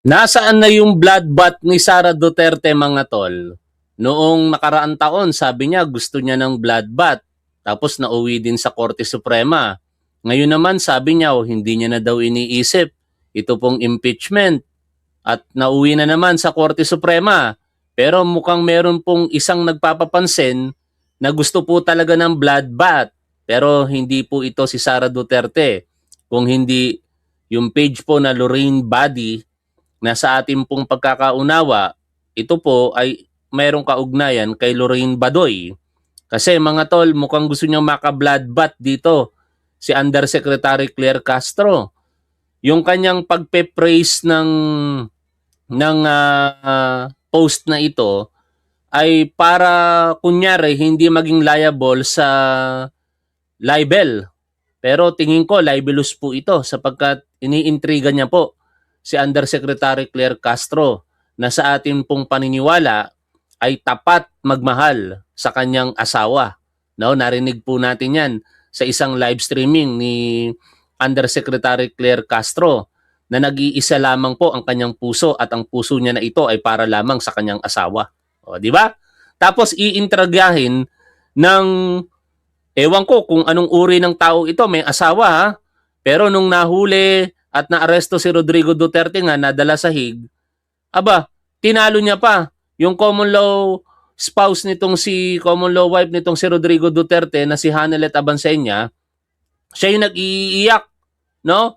Nasaan na yung bloodbath ni Sara Duterte, mga tol? Noong nakaraang taon, sabi niya gusto niya ng bloodbath. Tapos nauwi din sa Korte Suprema. Ngayon naman sabi niya hindi niya na daw iniisip ito pong impeachment. At nauwi na naman sa Korte Suprema. Pero mukhang meron pong isang nagpapapansin na gusto po talaga ng bloodbath. Pero hindi po ito si Sara Duterte. Kung hindi yung page po na Lorraine Body na sa ating pong pagkakaunawa, ito po ay mayroong kaugnayan kay Lorraine Badoy. Kasi mga tol, mukhang gusto niyang maka-bloodbath dito si Undersecretary Claire Castro. Yung kanyang pagpe-praise ng post na ito ay para kunyari hindi maging liable sa libel. Pero tingin ko libelous po ito sapagkat iniintriga niya po si Undersecretary Claire Castro na sa ating pong paniniwala ay tapat magmahal sa kanyang asawa. No, narinig po natin 'yan sa isang live streaming ni Undersecretary Claire Castro na nag-iisa lamang po ang kanyang puso at ang puso niya na ito ay para lamang sa kanyang asawa. O, di ba? Tapos iintragahin ng ewan ko kung anong uri ng tao ito, may asawa ha. Pero nung nahuli at naaresto si Rodrigo Duterte nga, nadala sa Hague, aba, tinalo niya pa yung common law spouse nitong common law wife nitong si Rodrigo Duterte na si Hanelet Abansenya. Siya yung nag-iiyak, no?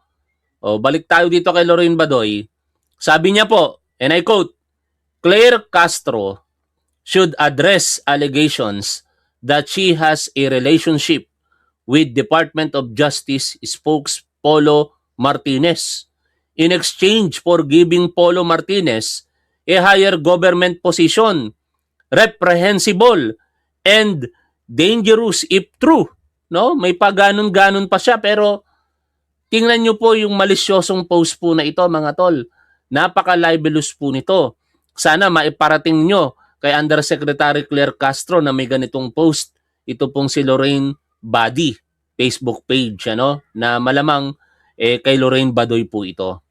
O, balik tayo dito kay Lorraine Badoy. Sabi niya po, and I quote, Claire Castro should address allegations that she has a relationship with Department of Justice spokes Polo Martinez in exchange for giving Polo Martinez a higher government position, reprehensible and dangerous if true. No? May paganon-ganon pa siya pero tingnan nyo po yung malisyosong post po na ito, mga tol. Napaka-libelous po nito. Sana maiparating nyo kay Undersecretary Claire Castro na may ganitong post. Ito pong si Lorraine Body Facebook page, ano, na malamang kay Lorraine Badoy po ito.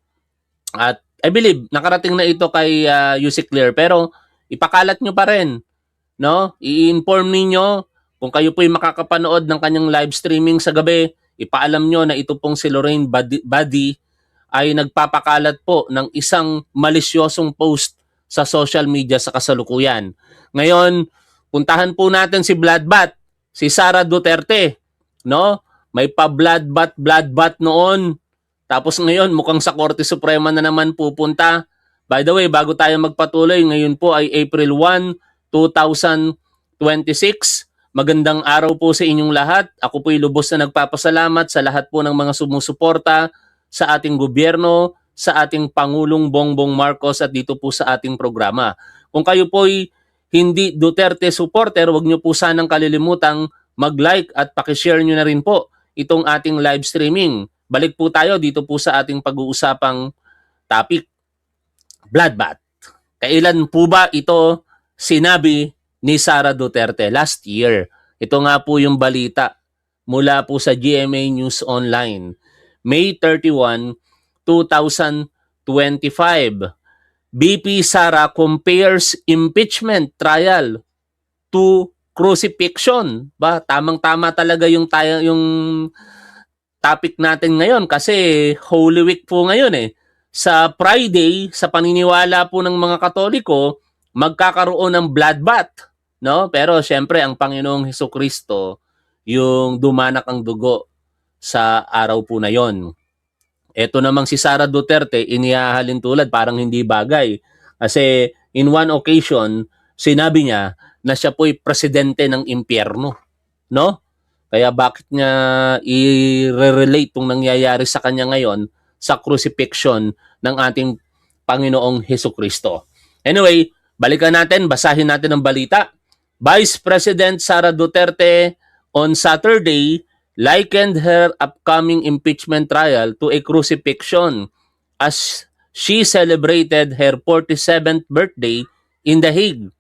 At I believe nakarating na ito kay Yusik Claire pero ipakalat nyo pa rin, no? I-inform niyo kung kayo po'y makakapanood ng kanyang live streaming sa gabi, ipaalam nyo na ito pong si Lorraine Body ay nagpapakalat po ng isang malisyosong post sa social media sa kasalukuyan. Ngayon, puntahan po natin si Bloodbath, si Sara Duterte, no? May pa-bloodbath noon. Tapos ngayon, mukhang sa Korte Suprema na naman pupunta. By the way, bago tayo magpatuloy, ngayon po ay April 1, 2026. Magandang araw po sa inyong lahat. Ako po'y lubos na nagpapasalamat sa lahat po ng mga sumusuporta sa ating gobyerno, sa ating Pangulong Bongbong Marcos at dito po sa ating programa. Kung kayo po'y hindi Duterte supporter, huwag niyo po sanang kalilimutang mag-like at pakishare nyo na rin po itong ating live streaming. Balik po tayo dito po sa ating pag-uusapang topic, bloodbath. Kailan po ba ito sinabi ni Sara Duterte? Last year. Ito nga po yung balita mula po sa GMA News Online. May 31, 2025. BP Sara compares impeachment trial to crucifixion. Ba, tamang-tama talaga yung topic natin ngayon kasi Holy Week po ngayon eh. Sa Friday, sa paniniwala po ng mga Katoliko, magkakaroon ng bloodbath, no? Pero syempre ang Panginoong Hesukristo yung dumanak ang dugo sa araw po na yon. Ito namang si Sara Duterte, inihahalin tulad, parang hindi bagay. Kasi in one occasion, sinabi niya na siya po'y presidente ng impyerno. No? Kaya bakit niya i-relate itong nangyayari sa kanya ngayon sa crucifixion ng ating Panginoong Hesukristo. Anyway, balikan natin, basahin natin ang balita. Vice President Sara Duterte on Saturday likened her upcoming impeachment trial to a crucifixion as she celebrated her 47th birthday in The Hague,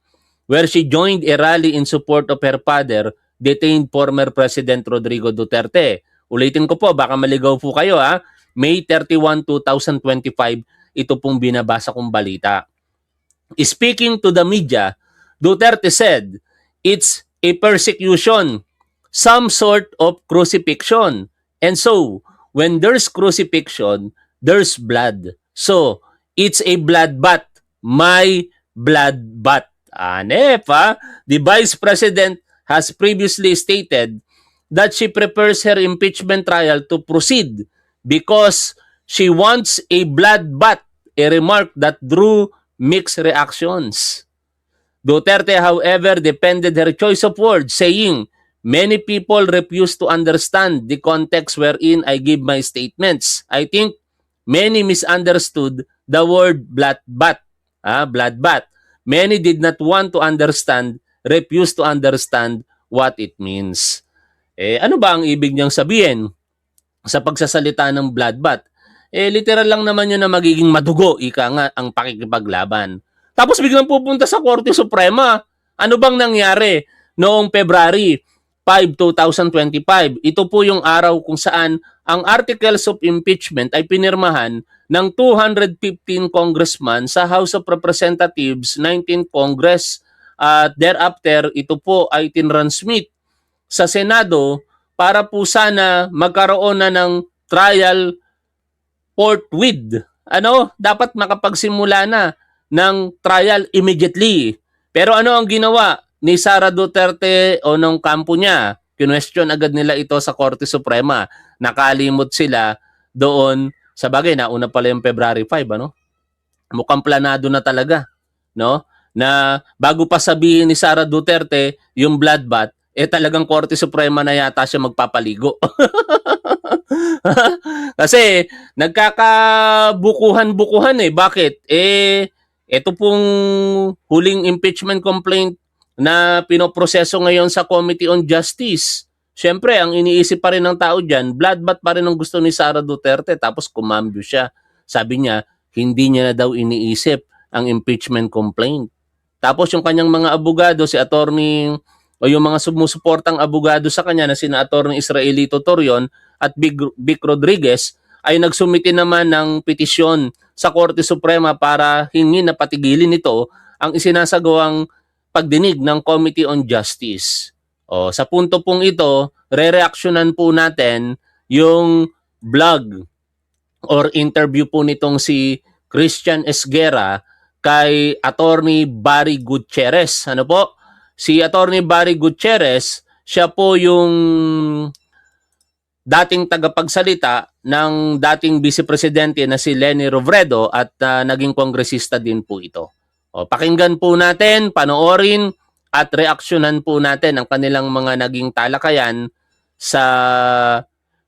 where she joined a rally in support of her father, detained former President Rodrigo Duterte. Ulitin ko po, baka maligaw po kayo ha. May 31, 2025, ito pong binabasa kong balita. Speaking to the media, Duterte said, "It's a persecution, some sort of crucifixion. And so, when there's crucifixion, there's blood. So, it's a bloodbath. My bloodbath." Anep, ha? The Vice President has previously stated that she prepares her impeachment trial to proceed because she wants a bloodbath, a remark that drew mixed reactions. Duterte, however, defended her choice of words, saying, "Many people refuse to understand the context wherein I give my statements. I think many misunderstood the word bloodbath." Bloodbath. Many did not want to understand, refuse to understand what it means. Ano ba ang ibig niyang sabihin sa pagsasalita ng bloodbath? Literal lang naman yun na magiging madugo, ika nga, ang pakikipaglaban. Tapos biglang pupunta sa Korte Suprema. Ano bang nangyari noong February 5, 2025? Ito po yung araw kung saan ang articles of impeachment ay pinirmahan ng 215 congressman sa House of Representatives, 19th Congress. At thereafter, ito po ay tinransmit sa Senado para po sana magkaroon na ng trial forthwith. Dapat makapagsimula na ng trial immediately. Pero ano ang ginawa ni Sara Duterte o ng kampo niya? Kinwestiyon agad nila ito sa Korte Suprema. Nakalimot sila doon. Sa bagay, nauna pala yung February 5, Mukhang planado na talaga, no? Na bago pa sabihin ni Sara Duterte yung bloodbath, talagang Korte Suprema na yata siya magpapaligo. Kasi nagkakabukuhan-bukuhan Bakit? Ito pong huling impeachment complaint na pinoproseso ngayon sa Committee on Justice. Siyempre, ang iniisip pa rin ng tao dyan, bloodbath pa rin ang gusto ni Sara Duterte, tapos kumambyo siya. Sabi niya, hindi niya na daw iniisip ang impeachment complaint. Tapos yung kanyang mga abogado, si attorney o yung mga sumusuportang abogado sa kanya na sina attorney Israelito Torion at Vic Rodriguez ay nagsumiti naman ng petisyon sa Korte Suprema para hingi na patigilin nito ang isinasagawang pagdinig ng Committee on Justice. Sa punto pong ito, re-reactionan po natin yung vlog or interview po nitong si Christian Esguerra kay Attorney Barry Gutierrez. Ano po? Si Attorney Barry Gutierrez, siya po yung dating tagapagsalita ng dating Vice Presidente na si Leni Robredo at naging kongresista din po ito. Pakinggan po natin, panoorin at reaksyonan po natin ang kanilang mga naging talakayan sa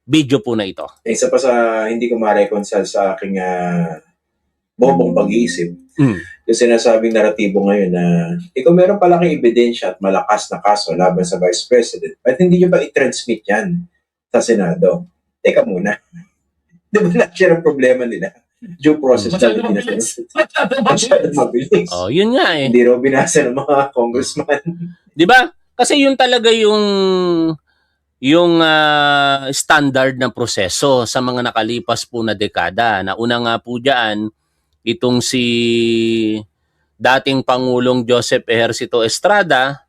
video po na ito. Isa pa sa hindi ko ma-reconcile sa aking bobong pag-iisip, yung sinasabing naratibo ngayon na ikaw meron palaking ebidensya at malakas na kaso laban sa Vice President, at hindi nyo ba i-transmit yan sa Senado? Teka muna. Di ba na-share ang problema nila? Due process na hindi na masyadong mabilis. Yun nga Hindi raw binasa ng mga congressman. Di ba? Kasi yun talaga yung standard na proseso sa mga nakalipas po na dekada. Nauna nga po dyan, itong si dating Pangulong Joseph Ejercito Estrada,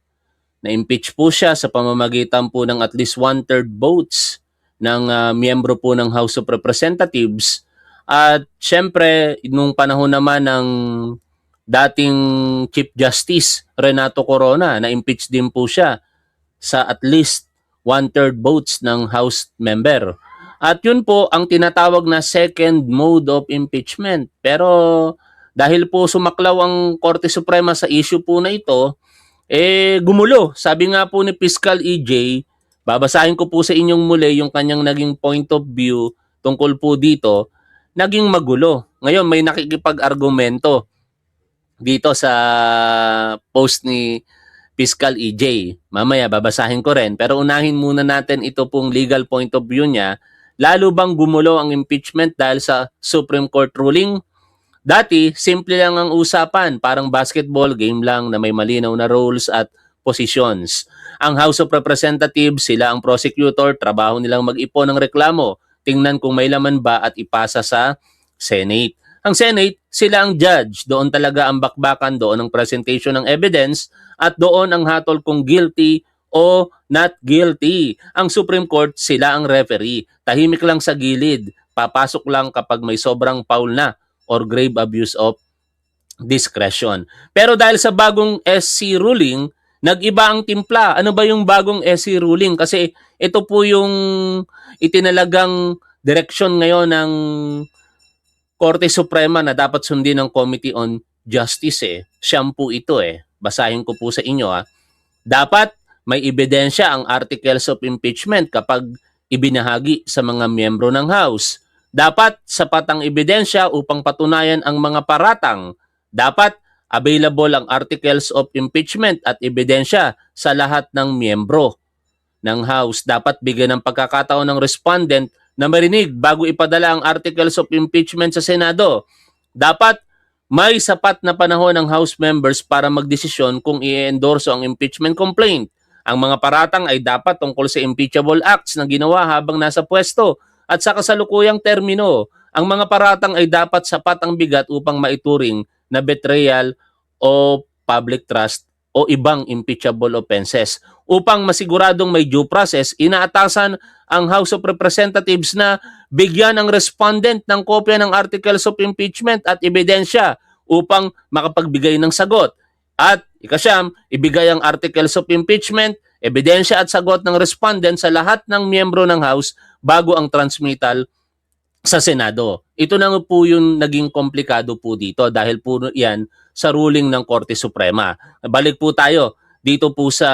na-impeach po siya sa pamamagitan po ng at least 1/3 votes ng miyembro po ng House of Representatives. At syempre, nung panahon naman ng dating Chief Justice Renato Corona, na-impeach din po siya sa at least 1/3 votes ng House member. At yun po ang tinatawag na second mode of impeachment. Pero dahil po sumaklaw ang Korte Suprema sa issue po na ito, gumulo. Sabi nga po ni Fiscal EJ, babasahin ko po sa inyong muli yung kanyang naging point of view tungkol po dito, naging magulo. Ngayon may nakikipag-argumento dito sa post ni Fiscal EJ. Mamaya babasahin ko rin. Pero unahin muna natin ito pong legal point of view niya. Lalo bang gumulo ang impeachment dahil sa Supreme Court ruling? Dati, simple lang ang usapan. Parang basketball game lang na may malinaw na roles at positions. Ang House of Representatives, sila ang prosecutor, trabaho nilang mag-ipon ng reklamo. Tingnan kung may laman ba at ipasa sa Senate. Ang Senate, sila ang judge. Doon talaga ang bakbakan, doon ang presentation ng evidence, at doon ang hatol kung guilty o not guilty. Ang Supreme Court, sila ang referee. Tahimik lang sa gilid. Papasok lang kapag may sobrang foul na or grave abuse of discretion. Pero dahil sa bagong SC ruling, nag-iba ang timpla. Ano ba yung bagong SC ruling? Kasi ito po yung itinalagang direksyon ngayon ng Korte Suprema na dapat sundin ng Committee on Justice Siyam po ito Basahin ko po sa inyo Dapat may ebidensya ang articles of impeachment kapag ibinahagi sa mga miyembro ng House. Dapat sapat ang ebidensya upang patunayan ang mga paratang. Dapat available ang articles of impeachment at ebidensya sa lahat ng miyembro ng House. Dapat bigyan ng pagkakataon ng respondent na marinig bago ipadala ang articles of impeachment sa Senado. Dapat may sapat na panahon ng House members para magdesisyon kung i-endorso ang impeachment complaint. Ang mga paratang ay dapat tungkol sa impeachable acts na ginawa habang nasa pwesto at sa kasalukuyang termino. Ang mga paratang ay dapat sapat ang bigat upang maituring na betrayal o public trust o ibang impeachable offenses. Upang masiguradong may due process, inaatasan ang House of Representatives na bigyan ang respondent ng kopya ng articles of impeachment at ebidensya upang makapagbigay ng sagot. At ikasyam, ibigay ang articles of impeachment, ebidensya at sagot ng respondent sa lahat ng miyembro ng House bago ang transmittal sa Senado. Ito na po yung naging komplikado po dito dahil po yan sa ruling ng Korte Suprema. Balik po tayo dito po sa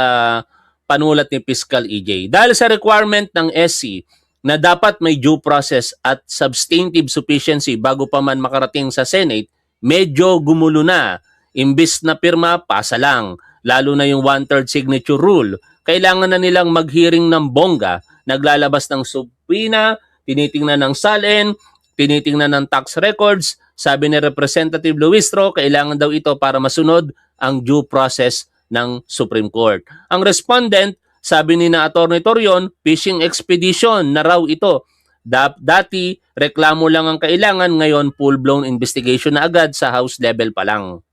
panulat ni Fiscal EJ. Dahil sa requirement ng SC na dapat may due process at substantive sufficiency bago pa man makarating sa Senate, medyo gumulo na. Imbis na pirma, pasa lang. Lalo na yung 1/3 signature rule. Kailangan na nilang mag-hearing ng bongga, naglalabas ng subpoena, tinitingnan ng SALN, tinitingnan ng tax records. Sabi ni Representative Luistro, kailangan daw ito para masunod ang due process ng Supreme Court. Ang respondent, sabi ni na Atty. Torion, fishing expedition na raw ito. Dati, reklamo lang ang kailangan, ngayon full-blown investigation na agad sa House level pa lang.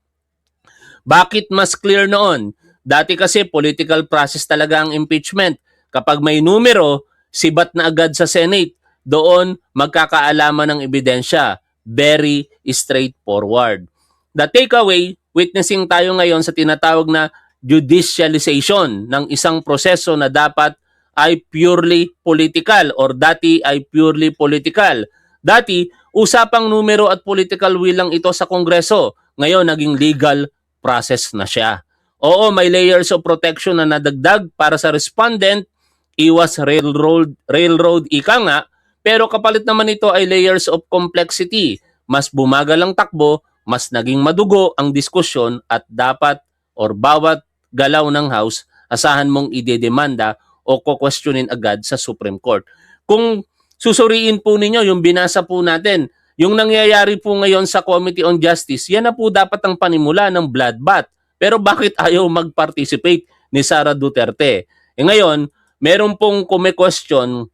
Bakit mas clear noon? Dati kasi political process talaga ang impeachment. Kapag may numero, sibat na agad sa Senate. Doon, magkakaalaman ng ebidensya. Very straightforward. The takeaway, witnessing tayo ngayon sa tinatawag na judicialization ng isang proseso na dapat ay purely political or dati ay purely political. Dati, usapang numero at political will lang ito sa Kongreso. Ngayon, naging legal process na siya. Oo, may layers of protection na nadagdag para sa respondent, iwas railroad ika nga, pero kapalit naman ito ay layers of complexity. Mas bumagal ang takbo, mas naging madugo ang diskusyon at dapat or bawat galaw ng House, asahan mong idedemanda o kukwestiyonin agad sa Supreme Court. Kung susuriin po ninyo yung binasa po natin, yung nangyayari po ngayon sa Committee on Justice, yan na po dapat ang panimula ng bloodbath. Pero bakit ayaw mag-participate ni Sara Duterte? Ngayon, meron pong kume-question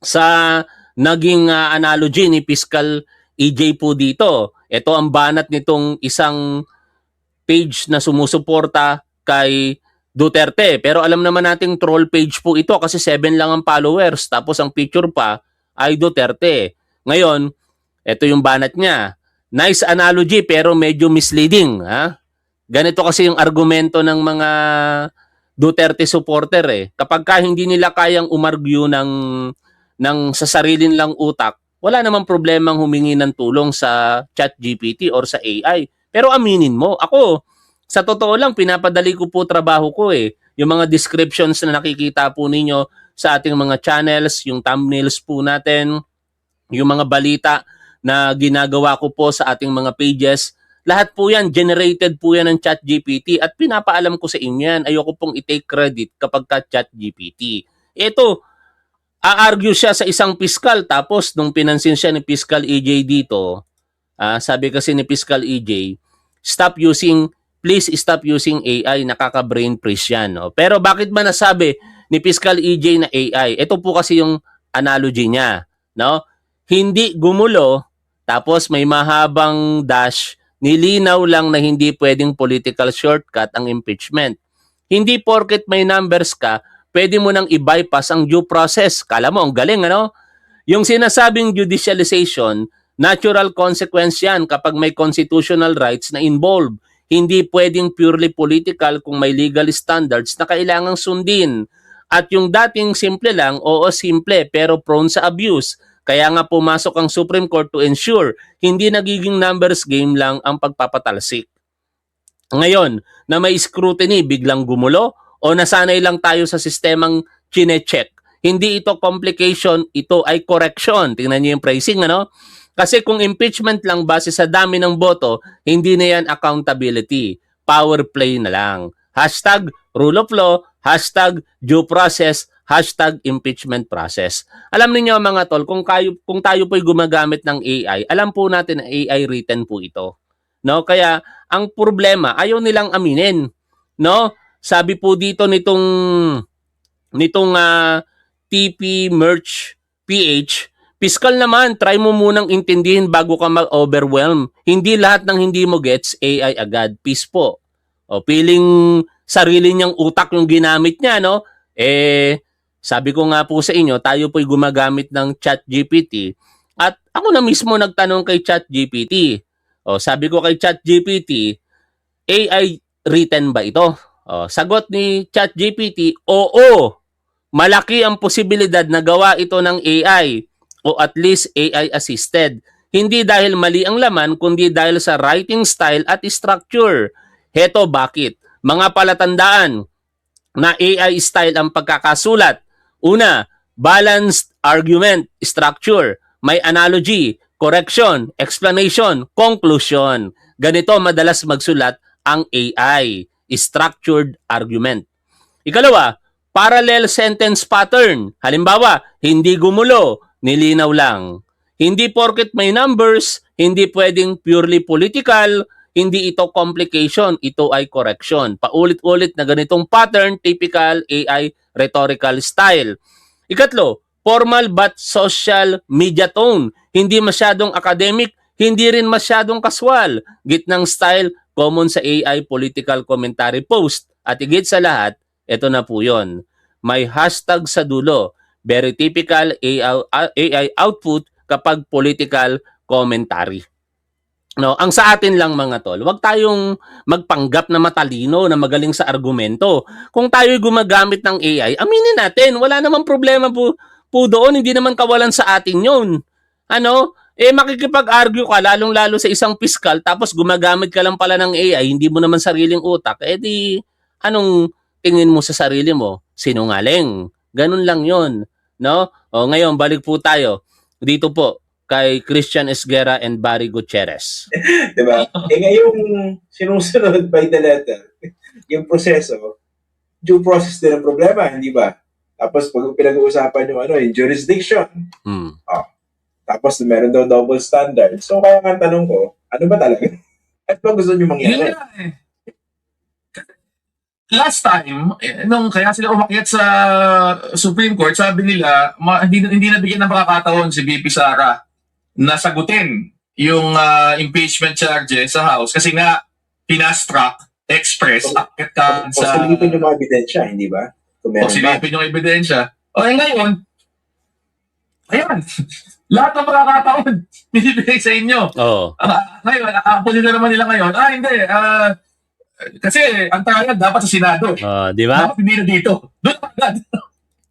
sa naging analogy ni Fiscal EJ po dito. Ito ang banat nitong isang page na sumusuporta kay Duterte. Pero alam naman nating troll page po ito kasi 7 lang ang followers. Tapos ang picture pa ay Duterte. Ngayon, ito yung banat niya. Nice analogy pero medyo misleading. Ganito kasi yung argumento ng mga Duterte supporter Kapag ka hindi nila kayang umargue ng sa sarili nilang utak, wala namang problemang humingi ng tulong sa ChatGPT or sa AI. Pero aminin mo, ako, sa totoo lang, pinapadali ko po trabaho ko Yung mga descriptions na nakikita po ninyo sa ating mga channels, yung thumbnails po natin, yung mga balita na ginagawa ko po sa ating mga pages, lahat po yan, generated po yan ng ChatGPT at pinapaalam ko sa inyo yan. Ayoko pong i-take credit kapag ka ChatGPT. Ito, a-argue siya sa isang piskal tapos nung pinansin siya ni Fiscal EJ dito, sabi kasi ni Fiscal EJ, please stop using AI, nakaka-brain freeze yan. Pero bakit ba nasabi ni Fiscal EJ na AI? Ito po kasi yung analogy niya. No? Hindi gumulo Tapos may mahabang dash, nilinaw lang na hindi pwedeng political shortcut ang impeachment. Hindi porket may numbers ka, pwede mo nang i-bypass ang due process. Kala mo, ang galing, ano? Yung sinasabing judicialization, natural consequence yan kapag may constitutional rights na involved. Hindi pwedeng purely political kung may legal standards na kailangang sundin. At yung dating simple lang, oo simple, pero prone sa abuse. Kaya nga pumasok ang Supreme Court to ensure hindi nagiging numbers game lang ang pagpapatalsik. Ngayon, na may scrutiny, biglang gumulo o nasanay lang tayo sa sistemang chine-check. Hindi ito complication, ito ay correction. Tingnan niyo yung phrasing, ano? Kasi kung impeachment lang base sa dami ng boto, hindi na yan accountability. Power play na lang. Hashtag rule of law, hashtag due process, hashtag impeachment process. Alam niyo mga tol, kung tayo po'y gumagamit ng AI, alam po natin na AI written po ito. No? Kaya ang problema, ayaw nilang aminin. No? Sabi po dito nitong TP Merch PH, fiscal naman, try mo munang intindihin bago ka mag-overwhelm. Hindi lahat ng hindi mo gets, AI agad. Peace po. O, feeling sarili niyang utak yung ginamit niya, no? Sabi ko nga po sa inyo, tayo po'y gumagamit ng ChatGPT at ako na mismo nagtanong kay ChatGPT. O, sabi ko kay ChatGPT, AI written ba ito? O, sagot ni ChatGPT, oo. Malaki ang posibilidad na gawa ito ng AI o at least AI assisted. Hindi dahil mali ang laman, kundi dahil sa writing style at structure. Heto bakit? Mga palatandaan na AI style ang pagkakasulat. Una, balanced argument structure. May analogy, correction, explanation, conclusion. Ganito madalas magsulat ang AI, structured argument. Ikalawa, parallel sentence pattern. Halimbawa, hindi gumulo, nilinaw lang. Hindi porket may numbers, hindi pwedeng purely political, hindi ito complication, ito ay correction. Paulit-ulit na ganitong pattern, typical AI rhetorical style. Ikatlo, formal but social media tone. Hindi masyadong academic, hindi rin masyadong casual. Gitnang style, common sa AI political commentary post. At higit sa lahat, ito na po yun. May hashtag sa dulo. Very typical AI output kapag political commentary. No, ang sa atin lang mga tol, wag tayong magpanggap na matalino, na magaling sa argumento. Kung tayo'y gumagamit ng AI, aminin natin, wala namang problema po doon, hindi naman kawalan sa atin 'yon. Ano? Makikipag-argue ka lalong-lalo sa isang piskal tapos gumagamit ka lang pala ng AI, hindi mo naman sariling utak, di anong tingin mo sa sarili mo? Sinungaling. Ganun lang 'yon, no? O ngayon balik po tayo dito po kay Christian Esguerra and Barry Gutierrez. Diba? Ngayong sinusunod by the letter, yung proseso, due process din ang problema, hindi ba? Tapos pag pinag-uusapan yung jurisdiction, tapos meron daw double standard. So kaya nga tanong ko, ano ba talaga? At ba gusto nyo mangyari? Last time, kaya sila umakyat sa Supreme Court, sabi nila, hindi nabigyan ng pagkakataon si VP Sara na sagutin yung impeachment charges sa House kasi nga pinast-track express akit ka sa... O silipin yung mga ebidensya, hindi ba? O silipin yung ebidensya. O ngayon, ayan, lahat ng pagkakataon binibigay sa inyo. Ngayon, ang posisyon naman nila ngayon, hindi, kasi ang tahanan dapat sa Senado. Di ba? Dapat hindi na dito.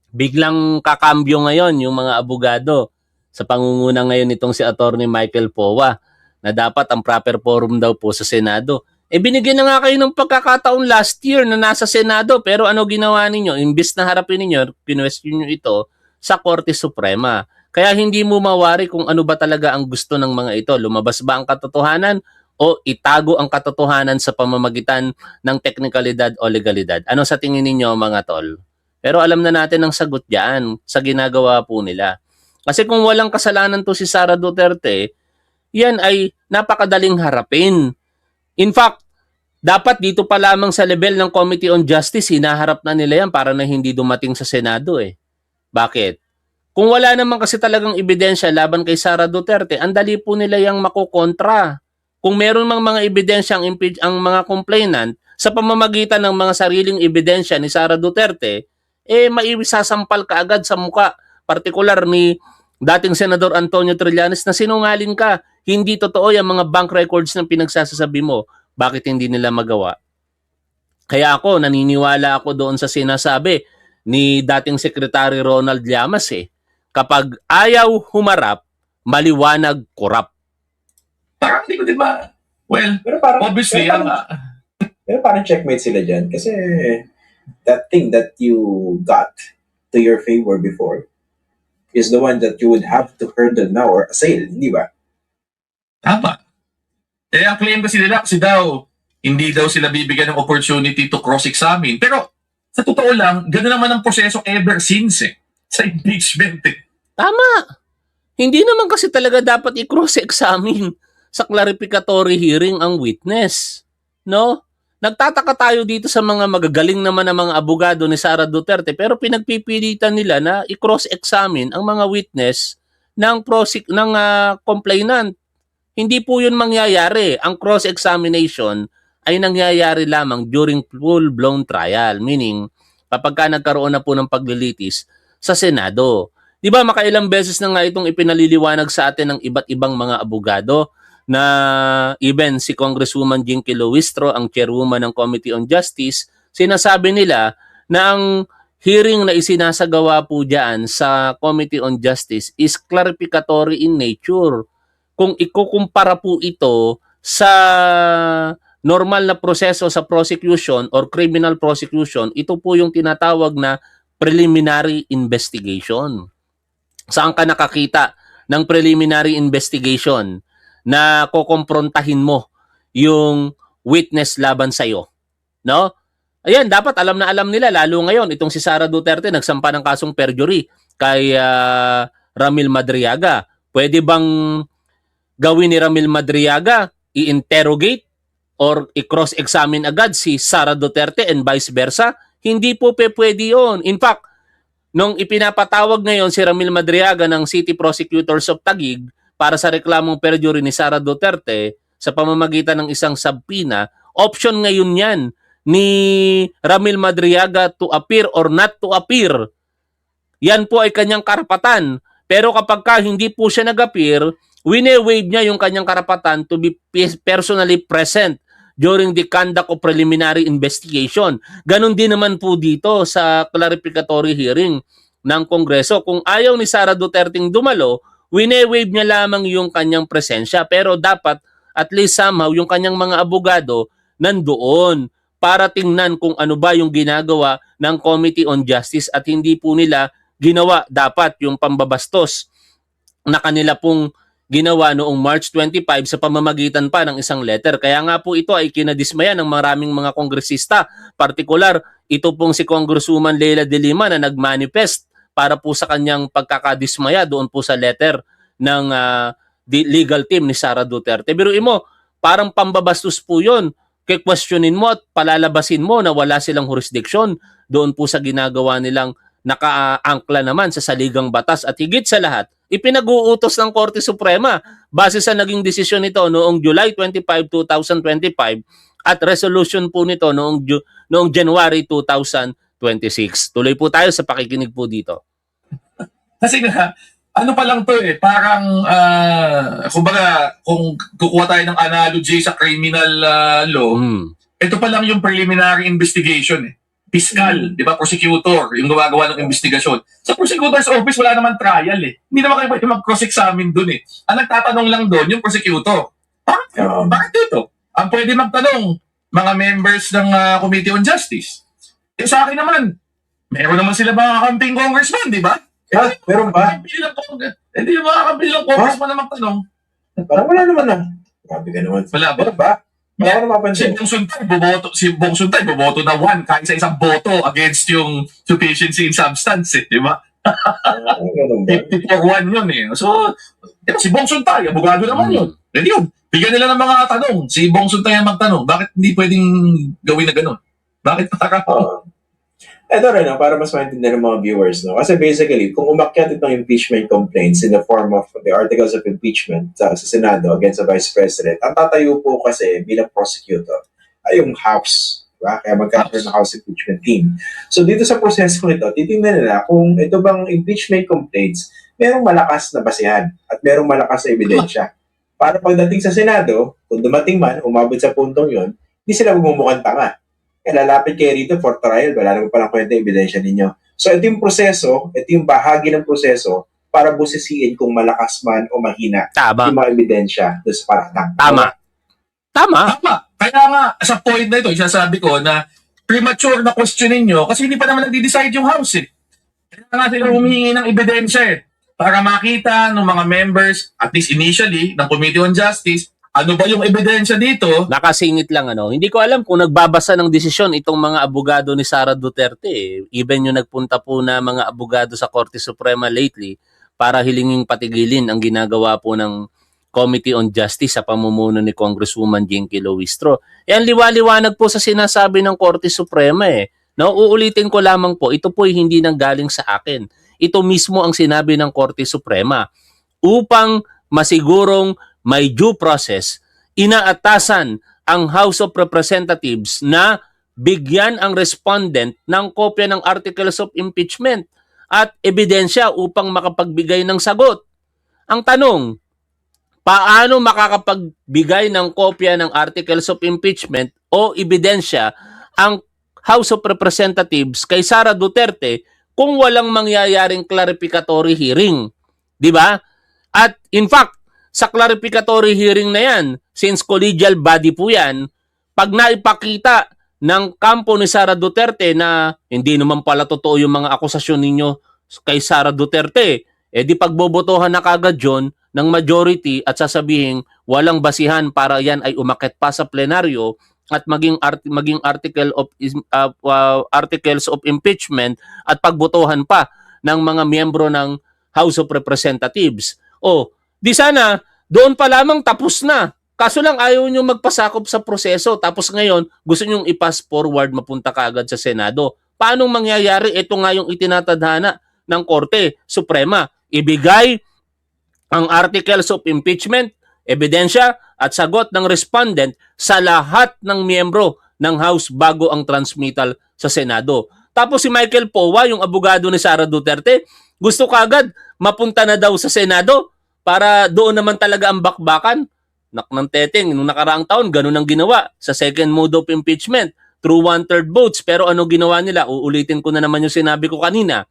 Biglang kakambyo ngayon yung mga abogado sa pangunguna ngayon nitong si Attorney Michael Powa na dapat ang proper forum daw po sa Senado. Binigyan na nga kayo ng pagkakataon last year na nasa Senado pero ano ginawa ninyo? Imbis na harapin ninyo, kinwestiyon nyo ito sa Korte Suprema. Kaya hindi mo mawari kung ano ba talaga ang gusto ng mga ito. Lumabas ba ang katotohanan o itago ang katotohanan sa pamamagitan ng teknikalidad o legalidad? Ano sa tingin ninyo mga tol? Pero alam na natin ang sagot diyan sa ginagawa po nila. Kasi kung walang kasalanan to si Sara Duterte, yan ay napakadaling harapin. In fact, dapat dito pa lamang sa level ng Committee on Justice, hinaharap na nila yan para na hindi dumating sa Senado . Bakit? Kung wala naman kasi talagang ebidensya laban kay Sara Duterte, ang dali po nila yung makokontra. Kung meron mang mga ebidensya ang mga complainant sa pamamagitan ng mga sariling ebidensya ni Sara Duterte, maisasampal ka agad sa muka. Partikular ni dating Senador Antonio Trillanes na sinungaling ka. Hindi totoo yung mga bank records na pinagsasabi mo. Bakit hindi nila magawa? Kaya ako, naniniwala ako doon sa sinasabi ni dating Secretary Ronald Llamas kapag ayaw humarap, maliwanag korap. Parang hindi ko din ba? Well, Pero parang, obviously, pero parang checkmate sila dyan. Kasi that thing that you got to your favor before is the one that you would have to hurdle now or assail, hindi ba? tama. Ang claim kasi nila, kasi daw, hindi daw sila bibigyan ng opportunity to cross-examine. Pero, sa totoo lang, gano'n naman ang proseso ever since sa impeachment Tama. Hindi naman kasi talaga dapat i-cross-examine sa clarificatory hearing ang witness. No? Nagtataka tayo dito sa mga magagaling naman ng mga abogado ni Sara Duterte pero pinagpipilitan nila na i-cross-examine ang mga witness ng complainant. Hindi po yun mangyayari. Ang cross-examination ay nangyayari lamang during full-blown trial. Meaning, kapag ka nagkaroon na po ng paglilitis sa Senado. Di ba makailang beses na nga itong ipinaliliwanag sa atin ng iba't ibang mga abogado na even si Congresswoman Jinky Luistro, ang chairwoman ng Committee on Justice, sinasabi nila na ang hearing na isinasagawa po dyan sa Committee on Justice is clarificatory in nature. Kung ikukumpara po ito sa normal na proseso sa prosecution or criminal prosecution, ito po yung tinatawag na preliminary investigation. Saan ka nakakita ng preliminary investigation na kukomprontahin mo yung witness laban sa'yo? No? Ayan, dapat alam na alam nila, lalo ngayon, itong si Sara Duterte nagsampa ng kasong perjury kay Ramil Madriaga. Pwede bang gawin ni Ramil Madriaga, i-interrogate or i-cross-examine agad si Sara Duterte and vice versa? Hindi po pwede yun. In fact, nung ipinapatawag ngayon si Ramil Madriaga ng City Prosecutors of Taguig para sa reklamong perjury ni Sara Duterte sa pamamagitan ng isang subpoena, option ngayon yan ni Ramil Madriaga to appear or not to appear. Yan po ay kanyang karapatan. Pero kapag ka hindi po siya nag-appear, wine-waive niya yung kanyang karapatan to be personally present during the conduct of preliminary investigation. Ganon din naman po dito sa clarificatory hearing ng Kongreso. Kung ayaw ni Sara Duterteng dumalo, wine-waive niya lamang yung kanyang presensya. Pero dapat at least somehow yung kanyang mga abogado nandoon para tingnan kung ano ba yung ginagawa ng Committee on Justice at hindi po nila ginawa dapat yung pambabastos na kanila pong ginawa noong March 25 sa pamamagitan pa ng isang letter. Kaya nga po ito ay kinadismaya ng maraming mga kongresista. Partikular, ito pong si Congresswoman Leila de Lima na nagmanifest para po sa kanyang pagkakadismaya doon po sa letter ng legal team ni Sara Duterte. Biruin mo, parang pambabastos po yun. Questionin mo at palalabasin mo na wala silang jurisdiction doon po sa ginagawa nilang nakaangkla naman sa saligang batas at higit sa lahat, ipinag-uutos ng Korte Suprema base sa naging desisyon nito noong July 25, 2025 at resolution po nito noong January 2026. Tuloy po tayo sa pakikinig po dito. Kasi nga, ano pa lang to parang, kumbaga, kung kukuha tayo ng analogy sa criminal law, ito pa lang yung preliminary investigation Fiscal, di ba? Prosecutor, yung gumagawa ng investigasyon. Sa prosecutor's office, wala naman trial Hindi naman kayo pwede mag-cross-examine dun Ang nagtatanong lang dun, yung prosecutor. Bakit dito? Ang pwede magtanong, mga members ng Committee on Justice. Sa akin naman, meron naman sila mga campaign congressman, di ba? Meron ba? Hindi yung mga campaign congressman na magtanong. Parang wala naman Grabe ka naman. Wala ba? Meron ba? Wala ko napapansin. Si Bong Suntay boboto na 1 kahit sa isang boto against yung sufficiency in substance, di ba? 50 for 1 yun So, si Bong Suntay, abogado naman yun. Then yun, bigyan nila ng mga tanong. Si Bong Suntay ang magtanong, bakit hindi pwedeng gawin na gano'n? Bakit para? Ito rin, no, para mas maintindihan ng mga viewers, no? Kasi basically, kung umakyat itong impeachment complaints in the form of the articles of impeachment sa Senado against the Vice President, ang tatayo po kasi bilang prosecutor ay yung House. Diba? Kaya magkakaroon ng House impeachment team. So dito sa proseso ito, titingnan nila kung ito bang impeachment complaints, merong malakas na basihan at merong malakas na ebidensya. Para pagdating sa Senado, kung dumating man, umabot sa puntong yon, hindi sila magmumukhang tanga. Lalapit kayo rito for trial, wala naman palang kwenta ebidensya ninyo. So ito yung proseso, ito yung bahagi ng proseso para busisiin kung malakas man o mahina Tama. yung mga ebidensya doon sa paratang. Tama. Tama. Tama. Kaya nga, sa point na ito, isasabi ko na premature na question ninyo kasi hindi pa naman nagde-decide yung House eh. Kaya nga sila humihingi ng ebidensya eh. Para makita ng mga members, at least initially, ng Committee on Justice, ano ba yung ebidensya dito? Nakasingit lang Hindi ko alam kung nagbabasa ng desisyon itong mga abogado ni Sara Duterte. Even yung nagpunta po na mga abogado sa Korte Suprema lately para hilinging patigilin ang ginagawa po ng Committee on Justice sa pamumuno ni Congresswoman Jinky Luistro. Yan liwa-liwanag po sa sinasabi ng Korte Suprema No, uulitin ko lamang po, ito po hindi nanggaling sa akin. Ito mismo ang sinabi ng Korte Suprema. Upang masigurong may due process, inaatasan ang House of Representatives na bigyan ang respondent ng kopya ng Articles of Impeachment at ebidensya upang makapagbigay ng sagot. Ang tanong, paano makakapagbigay ng kopya ng Articles of Impeachment o ebidensya ang House of Representatives kay Sara Duterte kung walang mangyayaring clarificatory hearing? Di ba? At in fact, sa clarificatory hearing na yan, since collegial body po yan, pag naipakita ng kampo ni Sara Duterte na hindi naman pala totoo yung mga akusasyon ninyo kay Sara Duterte, di pagbobotohan na kagad yun ng majority at sasabihin walang basihan para yan ay umakyat pa sa plenaryo at maging articles of impeachment at pagbotohan pa ng mga miyembro ng House of Representatives. Di sana, doon pa lamang tapos na. Kaso lang ayaw nyo magpasakop sa proseso. Tapos ngayon, gusto nyo i-pass forward, mapunta ka agad sa Senado. Paano mangyayari? Ito nga yung itinatadhana ng Korte Suprema. Ibigay ang articles of impeachment, ebidensya at sagot ng respondent sa lahat ng miyembro ng House bago ang transmittal sa Senado. Tapos si Michael Powa, yung abogado ni Sara Duterte, gusto kagad mapunta na daw sa Senado para doon naman talaga ang bakbakan. Ng teteng, nung nakaraang taon, ganun ang ginawa sa second mode of impeachment through 1/3 votes. Pero ano ginawa nila? Uulitin ko na naman yung sinabi ko kanina.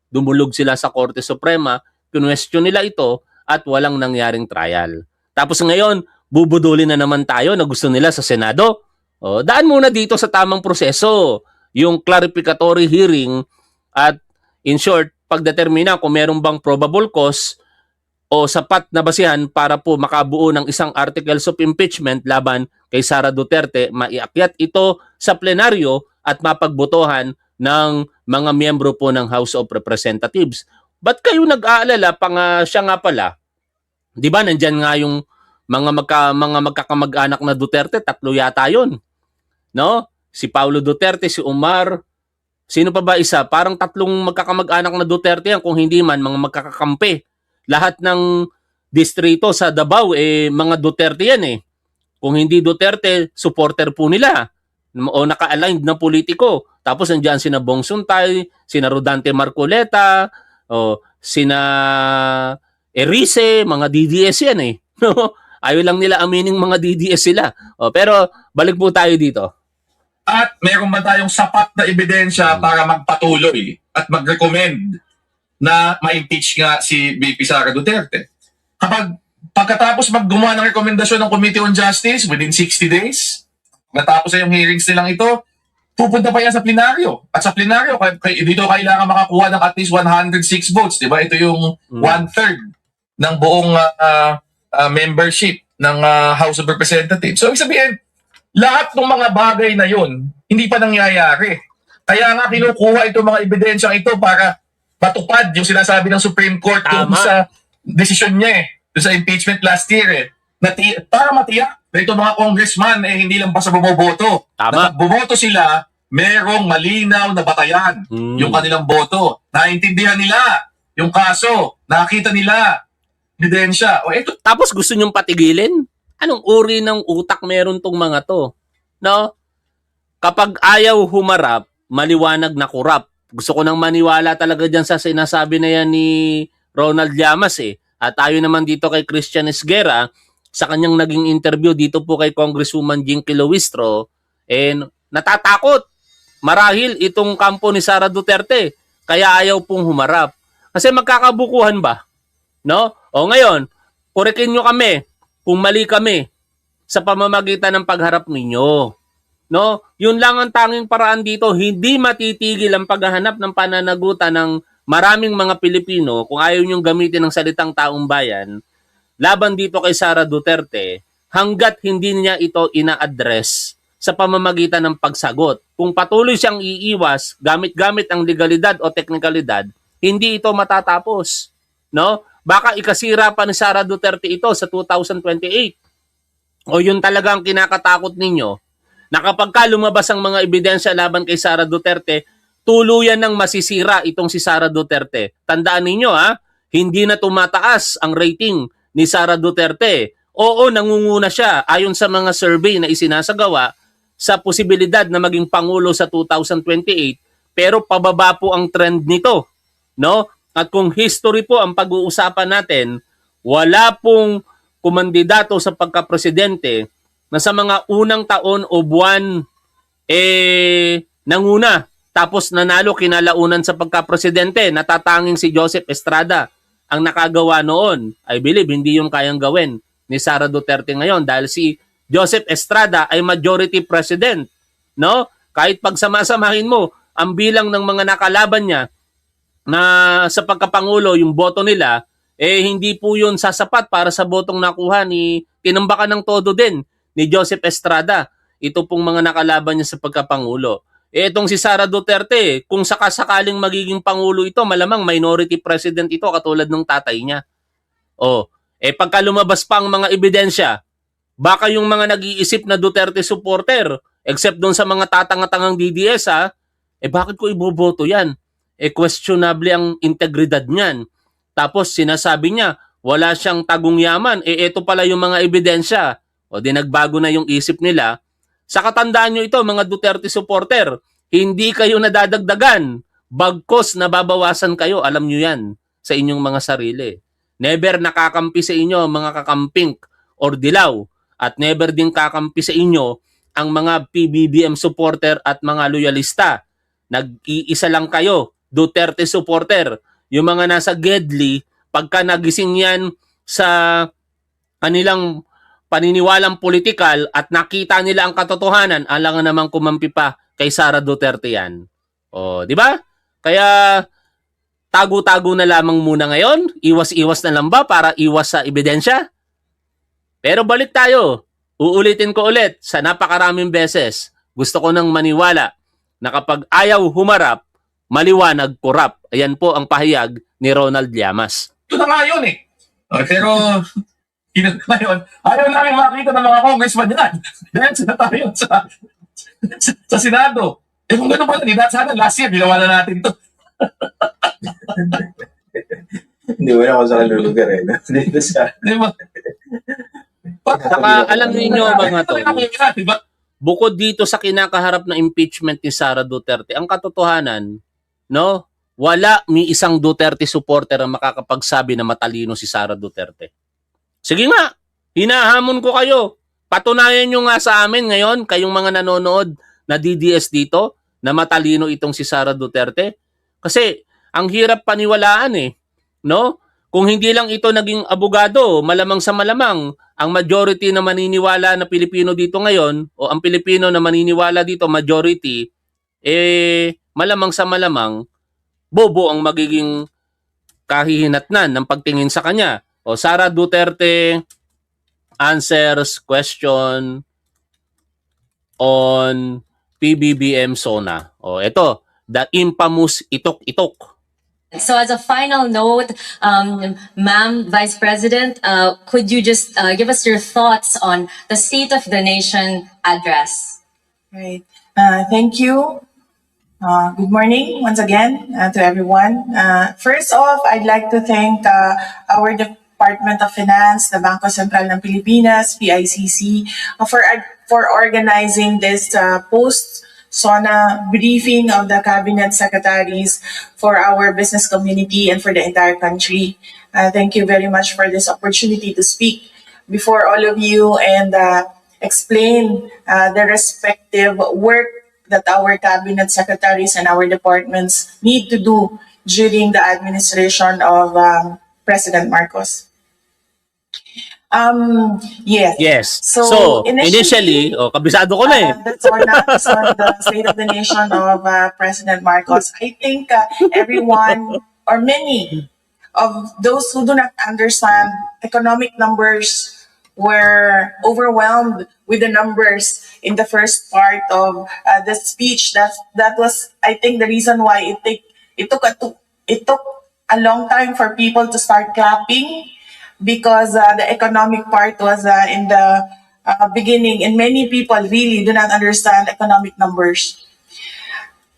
Dumulog sila sa Korte Suprema, kinwestiyon nila ito at walang nangyaring trial. Tapos ngayon, bubudulin na naman tayo na gusto nila sa Senado. Daan muna dito sa tamang proseso, yung clarificatory hearing at in short, pagdetermina kung meron bang probable cause o sapat na basihan para po makabuo ng isang articles of impeachment laban kay Sara Duterte, maiakyat ito sa plenaryo at mapagbotohan ng mga miyembro po ng House of Representatives. Ba't kayo nag-aalala siya nga pala? Di ba nandyan nga yung mga magkakamag-anak na Duterte, 3 yata yun. No? Si Paulo Duterte, si Omar, sino pa ba isa? Parang 3 magkakamag-anak na Duterte yan, kung hindi man mga magkakakampi. Lahat ng distrito sa Davao, mga Duterte yan Kung hindi Duterte, supporter po nila o naka-aligned na politiko. Tapos nandiyan sina Bong Suntay, sina Rodante Marcoleta, sina Erice, mga DDS yan No? Ayaw lang nila amining mga DDS sila. Pero balik po tayo dito. At meron ba tayong sapat na ebidensya para magpatuloy at mag-recommend na ma-impeach nga si VP Sara Duterte? Pagkatapos gumawa ng rekomendasyon ng Committee on Justice within 60 days, natapos na yung hearings nilang ito, pupunta pa yan sa plenaryo. At sa plenaryo, dito kailangan makakuha ng at least 106 votes. Diba? Ito yung 1/3 ng buong membership ng House of Representatives. So, ibig sabihin, lahat ng mga bagay na yun, hindi pa nangyayari. Kaya nga kinukuha itong mga ebidensyang ito para matupad yung sinasabi ng Supreme Court doon sa desisyon niya doon sa impeachment last year para matiyak na itong mga congressman hindi lang basta bumoboto. Tama. Bumoto sila merong malinaw na batayan yung kanilang boto. Naintindihan nila yung kaso, nakita nila ebidensya. O ito, Tapos gusto nyong patigilin? Anong uri ng utak meron tong mga to? No? Kapag ayaw humarap, maliwanag na kurap. Gusto ko nang maniwala talaga dyan sa sinasabi na yan ni Ronald Llamas eh. At tayo naman dito kay Christian Esguerra, sa kanyang naging interview dito po kay Congresswoman Jinky Luistro, natatakot. Marahil itong kampo ni Sara Duterte, kaya ayaw pong humarap. Kasi magkakabukuhan ba? No? O ngayon, korekin nyo kami kung mali kami sa pamamagitan ng pagharap ninyo. No? Yun lang ang tanging paraan dito. Hindi matitigil ang paghahanap ng pananagutan ng maraming mga Pilipino kung ayaw nyong gamitin ng salitang taong bayan laban dito kay Sara Duterte hanggat hindi niya ito ina-address sa pamamagitan ng pagsagot. Kung patuloy siyang iiwas gamit-gamit ang legalidad o teknikalidad, hindi ito matatapos. No? Baka ikasira pa ni Sara Duterte ito sa 2028. O yun talaga ang kinakatakot ninyo, na kapag lumabas ang mga ebidensya laban kay Sara Duterte, tuluyan ng masisira itong si Sara Duterte. Tandaan ninyo hindi na tumataas ang rating ni Sara Duterte. Oo, nangunguna siya ayon sa mga survey na isinasagawa sa posibilidad na maging pangulo sa 2028, pero pababa po ang trend nito, no? At kung history po ang pag-uusapan natin, wala pong kumandidato sa pagkapresidente na sa mga unang taon o buwan nanguna tapos nanalo kinalaunan sa pagkapresidente. Natatanging si Joseph Estrada ang nakagawa noon. I believe hindi yung kayang gawin ni Sara Duterte ngayon dahil si Joseph Estrada ay majority president, no? Kahit pagsamasamahin mo ang bilang ng mga nakalaban niya na sa pagkapangulo, yung boto nila, hindi po yun sasapat para sa botong nakuha ni tinambakan ng todo din ni Joseph Estrada. Ito pong mga nakalaban niya sa pagkapangulo. Itong si Sara Duterte, kung sakasakaling magiging pangulo ito, malamang minority president ito katulad ng tatay niya. Pagka lumabas pa ang mga ebidensya, baka yung mga nag-iisip na Duterte supporter, except doon sa mga tatanga-tangang DDS bakit ko iboboto yan? Questionable ang integridad niyan. Tapos sinasabi niya, wala siyang tagong yaman. Ito pala yung mga ebidensya. Di nagbago na yung isip nila. Sa katandaan nyo ito, mga Duterte supporter, hindi kayo nadadagdagan. Bagkos nababawasan kayo. Alam nyo yan sa inyong mga sarili. Never nakakampi sa inyo mga kakamping or dilaw. At never din kakampi sa inyo ang mga PBBM supporter at mga loyalista. Nag-iisa lang kayo, Duterte supporter. Yung mga nasa Gedli, pagka nagising yan sa kanilang paniniwalang politikal at nakita nila ang katotohanan, alangan namang kumampi pa kay Sara Duterte yan. Di ba? Kaya tago-tago na lamang muna ngayon, iwas-iwas na lang ba para iwas sa ebidensya? Pero balik tayo. Uulitin ko ulit sa napakaraming beses. Gusto ko nang maniwala na kapag ayaw humarap, maliwanag kurap. Ayan po ang pahayag ni Ronald Llamas. ito na nga yun eh. Pero, ngayon, ayaw namin makita ng mga congressman yan. Dahil sila tayo sa Senado. Kung gano'n pala, sana last year, ginawa na natin to. Hindi mo na kung saan lulugar Dito sa... Di ba? Saka alam niyo mga to, Diba? bukod dito sa kinakaharap na impeachment ni Sara Duterte, ang katotohanan, no, wala mi isang Duterte supporter ang makakapagsabi na matalino si Sara Duterte. Sige nga, hinahamon ko kayo. Patunayan nyo nga sa amin ngayon, kayong mga nanonood na DDS dito, na matalino itong si Sara Duterte. Kasi ang hirap paniwalaan no? Kung hindi lang ito naging abogado, malamang sa malamang, ang majority na maniniwala na Pilipino dito ngayon, o ang Pilipino na maniniwala dito, majority, malamang sa malamang, bobo ang magiging kahihinatnan ng pagtingin sa kanya. Sara Duterte answers question on PBBM SONA. Ito, the infamous itok-itok. So as a final note, Ma'am Vice President, could you just give us your thoughts on the State of the Nation address? Right. Thank you. Good morning once again to everyone. First off, I'd like to thank our Department of Finance, the Bangko Sentral ng Pilipinas, PICC, for organizing this post-SONA briefing of the cabinet secretaries for our business community and for the entire country. Thank you very much for this opportunity to speak before all of you and explain the respective work that our cabinet secretaries and our departments need to do during the administration of President Marcos. Yes. Yes. So, So, initially, kabisado ko na eh. That's on the State of the Nation of President Marcos. I think everyone or many of those who do not understand economic numbers were overwhelmed with the numbers in the first part of the speech. That was, I think, the reason why it took a long time for people to start clapping, because the economic part was in the beginning, and many people really do not understand economic numbers.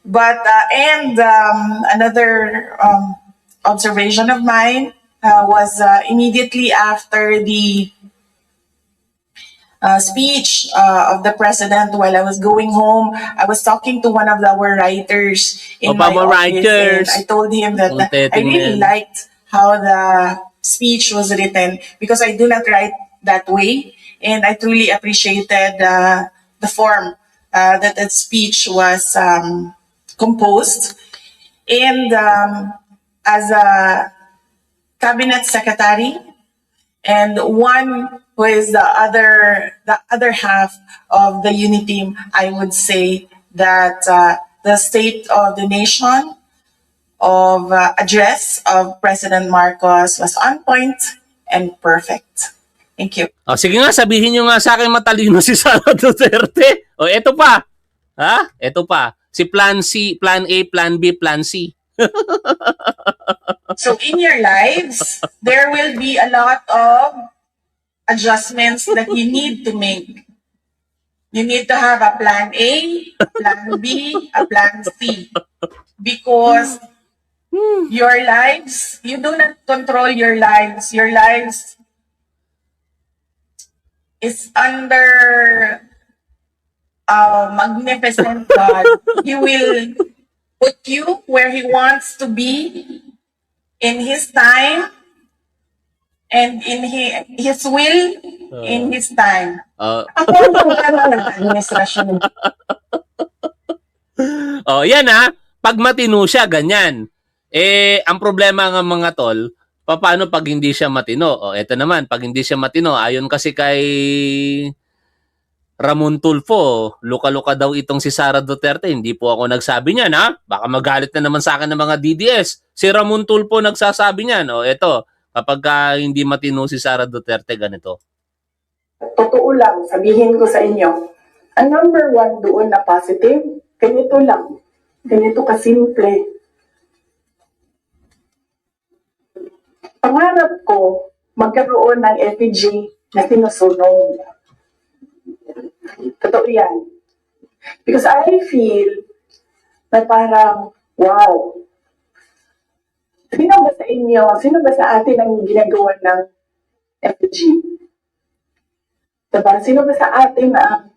But another observation of mine was immediately after the speech of the president, while I was going home, I was talking to one of our writers in my Obama office, writers. and I told him that Content I really yan. liked how the speech was written, because I do not write that way, and I truly appreciated the form that speech was composed. And as a cabinet secretary, and one who is the other half of the unit team, I would say that the State of the Nation of address of President Marcos was on point and perfect. Thank you. Sige nga, sabihin nyo nga sa akin matalino si Sara Duterte. Eto pa. Eto pa. Si Plan C, Plan A, Plan B, Plan C. So in your lives, there will be a lot of adjustments that you need to make. You need to have a plan A, a plan B, a plan C. Because your lives, you do not control your lives. Your lives is under a magnificent God. He will put you where He wants to be in His time and in His will in His time. Ako ang problema ng administrasyon. Yan pag matino siya, ganyan. Ang problema ng mga tol, paano pag hindi siya matino? Eto naman, pag hindi siya matino, ayon kasi kay Ramon Tulfo, luka-luka daw itong si Sara Duterte. Hindi po ako nagsabi niyan, Baka magalit na naman sa akin ng mga DDS. Si Ramon Tulfo nagsasabi niyan. Eto, kapag hindi matino si Sara Duterte, ganito. Totoo lang, sabihin ko sa inyo, ang number one doon na positive, ganito lang. Ganito kasimple. Pangarap ko, magkaroon ng FPG na sinusunod. Totoo yan. Because I feel na parang, wow. Sino ba sa inyo, sino ba sa atin ang ginagawa ng FPG? Diba? Sino ba sa atin na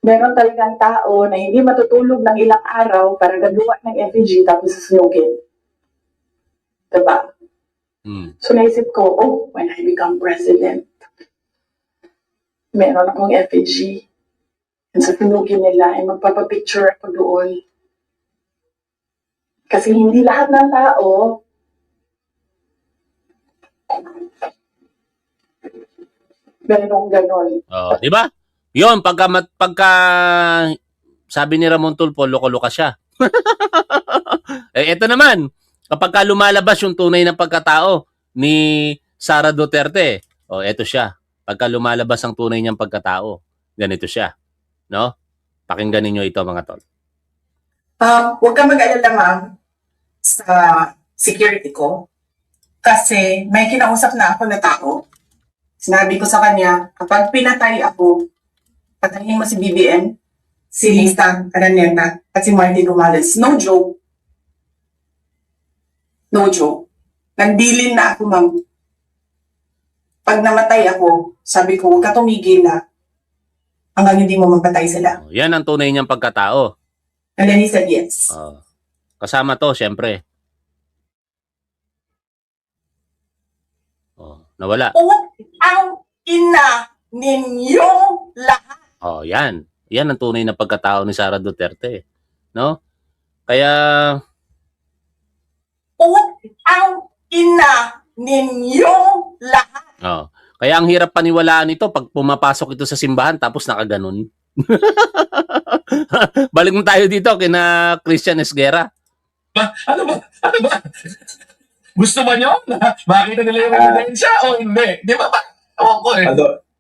meron talagang tao na hindi matutulog ng ilang araw para gagawa ng FPG tapos susunugin? Diba? So naisip ko, when I become president, meron akong FPG. And susunugin nila ay magpapapicture ako doon. Kasi hindi lahat ng tao merong ganon. Di ba? Yun, pagka sabi ni Ramon Tulfo, loko-loka siya. Ito naman, kapag lumalabas yung tunay na pagkatao ni Sara Duterte, eto siya. Pagka lumalabas ang tunay niyang pagkatao, ganito siya. No? Pakinggan ninyo ito, mga tol. Huwag ka mag-alala, ma'am, sa security ko. Kasi may kinausap na ako na tao. Sinabi ko sa kanya, kapag pinatay ako, patayin mo si BBM, si Lisa Araneta, at si Martin Romales. No joke. No joke. Nagbilin na ako, ma'am. Pag namatay ako, sabi ko, huwag ka tumigil na hanggang hindi mo mapatay sila. Oh, yan ang tunay niyang pagkatao. And then he said yes. Oh. Kasama to, syempre. Oh, nawala. Ang ina ninyong lahat. Oh, yan. Yan ang tunay na pagkatao ni Sara Duterte. No? Kaya, Ang ina ninyong lahat. oh. Kaya ang hirap paniwalaan ito pag pumapasok ito sa simbahan tapos nakaganon. Balik na tayo dito kina Christian Esguerra. Ano ba? Ano ba? Gusto ba nyo na makita nila yung ebidensya o hindi? Di ba? Ewan ko eh.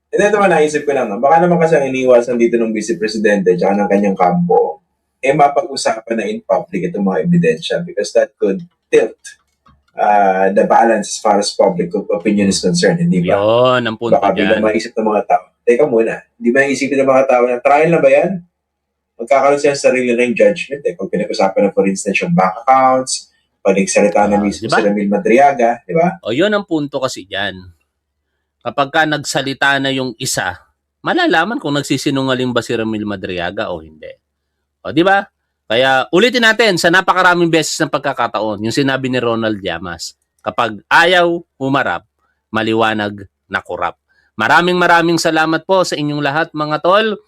Hindi naman naisip ko lang, baka naman kasi ang iniwasan dito ng Vice Presidente at ng kanyang kampo, mapag-usapan na in public itong mga ebidensya because that could tilt the balance as far as public opinion is concerned, hindi ba? Yun, ang punto Baka biglang dyan. maisip ng mga tao. Teka muna, di ba isipin ng mga tao na trial na ba yan? Magkakaroon siya sa sarili ng judgment. Kung pinag-usapan na for instance yung bank accounts, paligsalita na mismo diba? si Ramil Madriaga, di ba? O yun ang punto kasi dyan. Kapag ka nagsalita na yung isa, malalaman kung nagsisinungaling ba si Ramil Madriaga o hindi. O di ba? Kaya ulitin natin sa napakaraming beses ng pagkakataon, yung sinabi ni Ronald Llamas, kapag ayaw humarap, maliwanag na kurap. Maraming salamat po sa inyong lahat mga tol.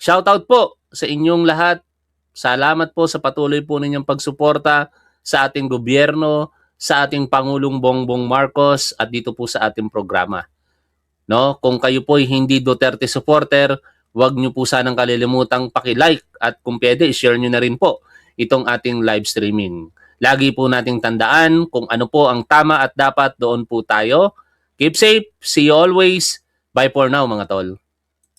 Shoutout po sa inyong lahat. Salamat po sa patuloy po ninyong pagsuporta sa ating gobyerno, sa ating Pangulong Bongbong Marcos at dito po sa ating programa. No, kung kayo po ay hindi Duterte supporter, huwag niyo po sanang kalilimutang paki-like at kung pwede, i-share niyo na rin po itong ating live streaming. Lagi po nating tandaan kung ano po ang tama at dapat doon po tayo. Keep safe. See you always. Bye for now mga tol.